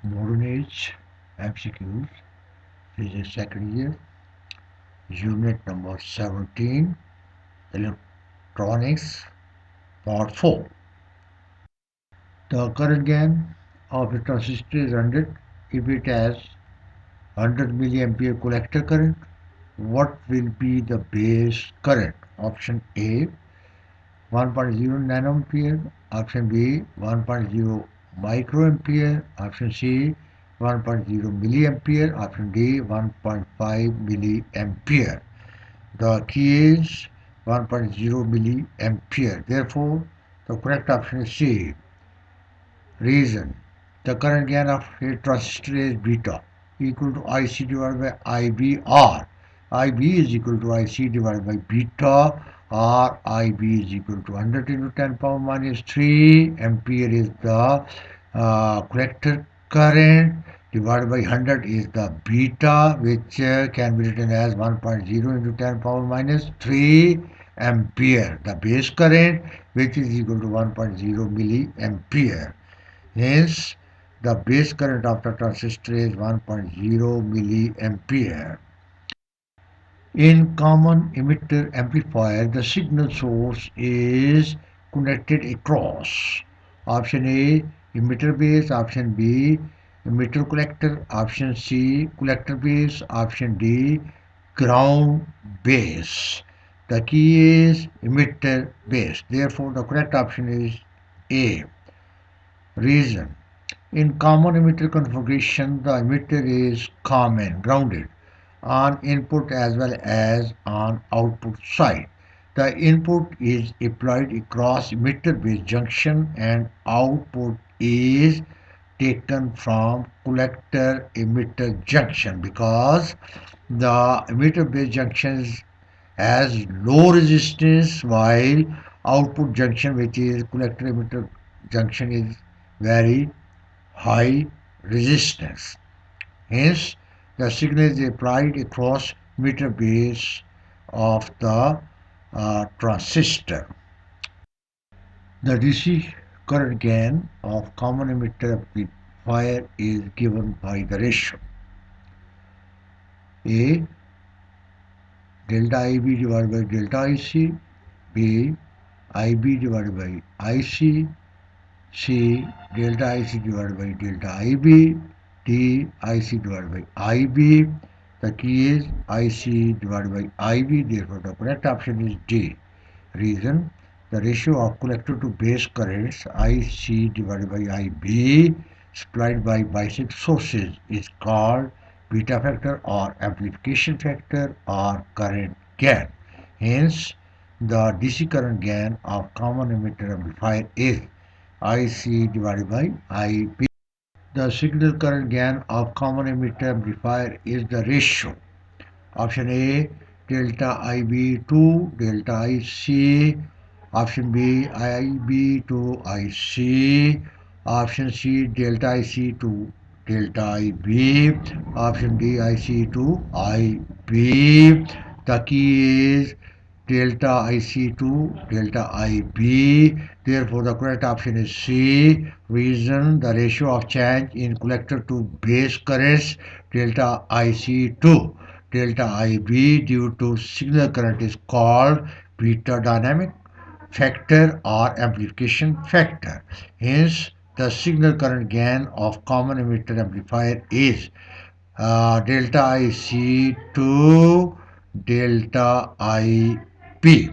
Modernage MCQs Physics second year, unit number 17, electronics, part 4. The current gain of a transistor is 100 if it has 100 milliampere collector current. What will be the base current? Option A 1.0 nanoampere, option B 1.0 microampere, option C 1.0 milliampere, option D 1.5 milliampere. The key is 1.0 milliampere. Therefore, the correct option is C. Reason: the current gain of a transistor is beta equal to IC divided by IBR. IB is equal to IC divided by beta, or IB is equal to 100 into 10 power minus 3 ampere is the collector current, divided by 100 is the beta, which can be written as 1.0 into 10 power minus 3 ampere, the base current, which is equal to 1.0 milliampere. Hence, the base current of the transistor is 1.0 milliampere. In common emitter amplifier, the signal source is connected across. Option A, emitter base. Option B, emitter collector. Option C, collector base. Option D, ground base. The key is emitter base. Therefore, the correct option is A. Reason: in common emitter configuration, the emitter is common, grounded, on input as well as on output side. The input is applied across emitter base junction and output is taken from collector emitter junction, because the emitter base junction has low resistance, while output junction, which is collector emitter junction, is very high resistance. Hence, the signal is applied across emitter base of the transistor. The DC current gain of common emitter amplifier is given by the ratio A delta IB divided by delta IC, B IB divided by IC, C delta IC divided by delta IB, D IC divided by IB. The key is IC divided by IB. Therefore, the correct option is D. Reason: the ratio of collector to base currents IC divided by IB supplied by biased sources is called beta factor or amplification factor or current gain. Hence, the DC current gain of common emitter amplifier is IC divided by IB. The signal current gain of common emitter amplifier is the ratio. Option A delta IB to delta IC, option B IB to IC, option C delta IC to delta IB, option D IC to IB. The key is delta IC to delta IB. Therefore, the correct option is C. Reason: the ratio of change in collector to base currents delta IC to delta IB due to signal current is called beta dynamic factor or amplification factor. Hence, the signal current gain of common emitter amplifier is delta IC to delta IB.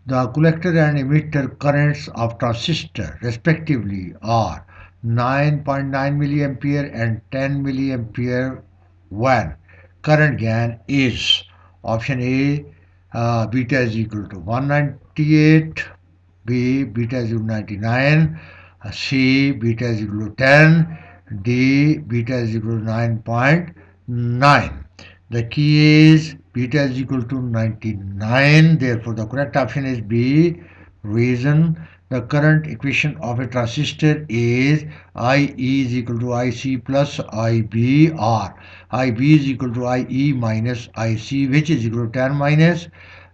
The collector and emitter currents of transistor respectively are 9.9 milliampere and 10 milliampere when current gain is option A beta is equal to 198, B beta is equal to 99, C beta is equal to 10, D beta is equal to 9.9. The key is beta is equal to 99. Therefore, the correct option is B. Reason: the current equation of a transistor is IE is equal to IC plus IB, or IB is equal to IE minus IC, which is equal to 10 minus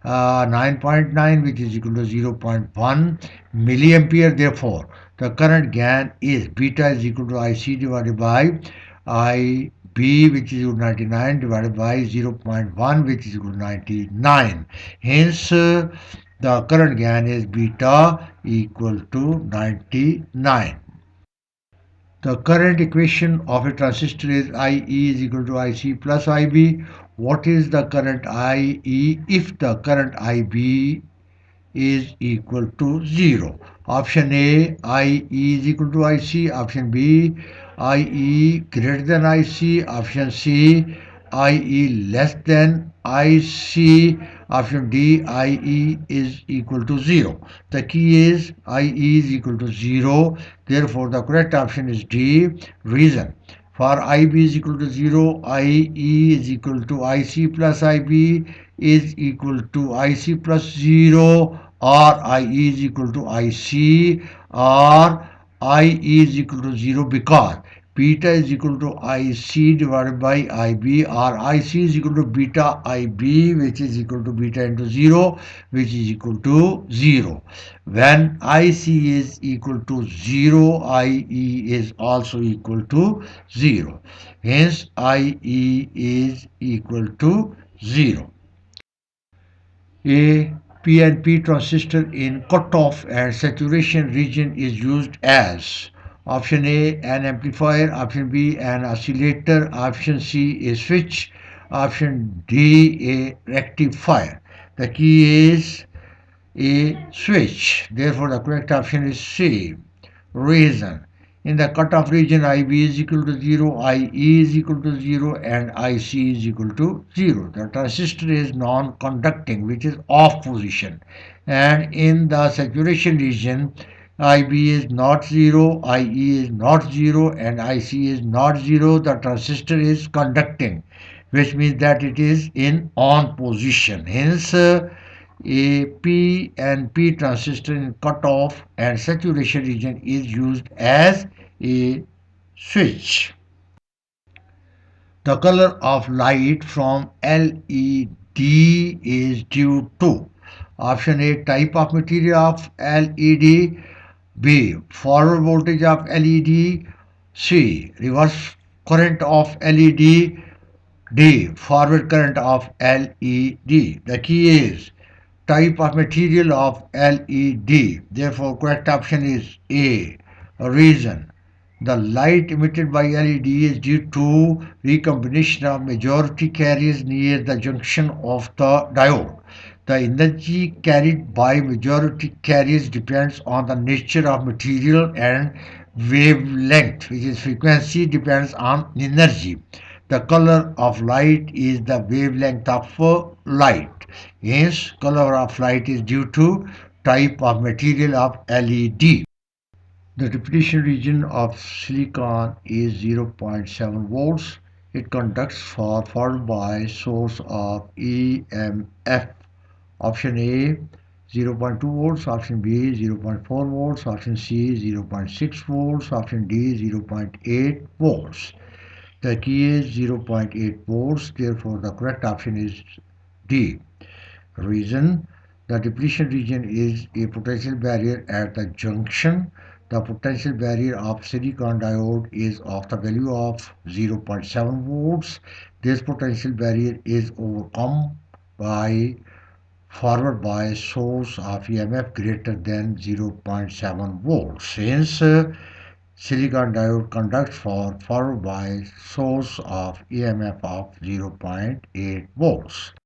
9.9, which is equal to 0.1 milliampere. Therefore, the current gain is beta is equal to IC divided by IB, which is equal to 99, divided by 0.1, which is equal to 99. Hence, the current gain is beta equal to 99. The current equation of a transistor is IE is equal to IC plus IB. What is the current IE if the current IB is equal to 0? Option A, IE is equal to IC. Option B, IE greater than IC. Option C, IE less than IC. Option D, IE is equal to 0. The key is IE is equal to 0. Therefore, the correct option is D. Reason. For IB is equal to 0, IE is equal to IC plus IB is equal to IC plus 0, or IE is equal to IC, or IE is equal to 0 because beta is equal to IC divided by IB, or IC is equal to beta IB, which is equal to beta into 0, which is equal to 0. When IC is equal to 0, IE is also equal to 0. Hence, IE is equal to 0. A PNP transistor in cutoff and saturation region is used as option A, an amplifier, option B, an oscillator, option C, a switch, option D, a rectifier. The key is a switch. Therefore, the correct option is C. Reason. In the cutoff region, IB is equal to 0, IE is equal to 0, and IC is equal to 0. The transistor is non-conducting, which is off position. And in the saturation region, IB is not 0, IE is not 0, and IC is not 0. The transistor is conducting, which means that it is in on position. Hence, a PNP transistor in cutoff and saturation region is used as a switch. The color of light from LED is due to option A, type of material of LED, B, forward voltage of LED, C, reverse current of LED, D, forward current of LED. The key is type of material of LED. Therefore, correct option is A. Reason. The light emitted by LED is due to recombination of majority carriers near the junction of the diode. The energy carried by majority carriers depends on the nature of material, and wavelength, which is frequency, depends on energy. The color of light is the wavelength of light. Hence, color of light is due to type of material of LED. The depletion region of silicon is 0.7 volts. It conducts followed by source of EMF. Option A 0.2 volts, option B 0.4 volts, option C 0.6 volts, option D 0.8 volts. The key is 0.8 volts, therefore the correct option is D. Reason. The depletion region is a potential barrier at the junction. The potential barrier of silicon diode is of the value of 0.7 volts. This potential barrier is overcome by forward by source of EMF greater than 0.7 volts. Since silicon diode conducts forward by source of EMF of 0.8 volts.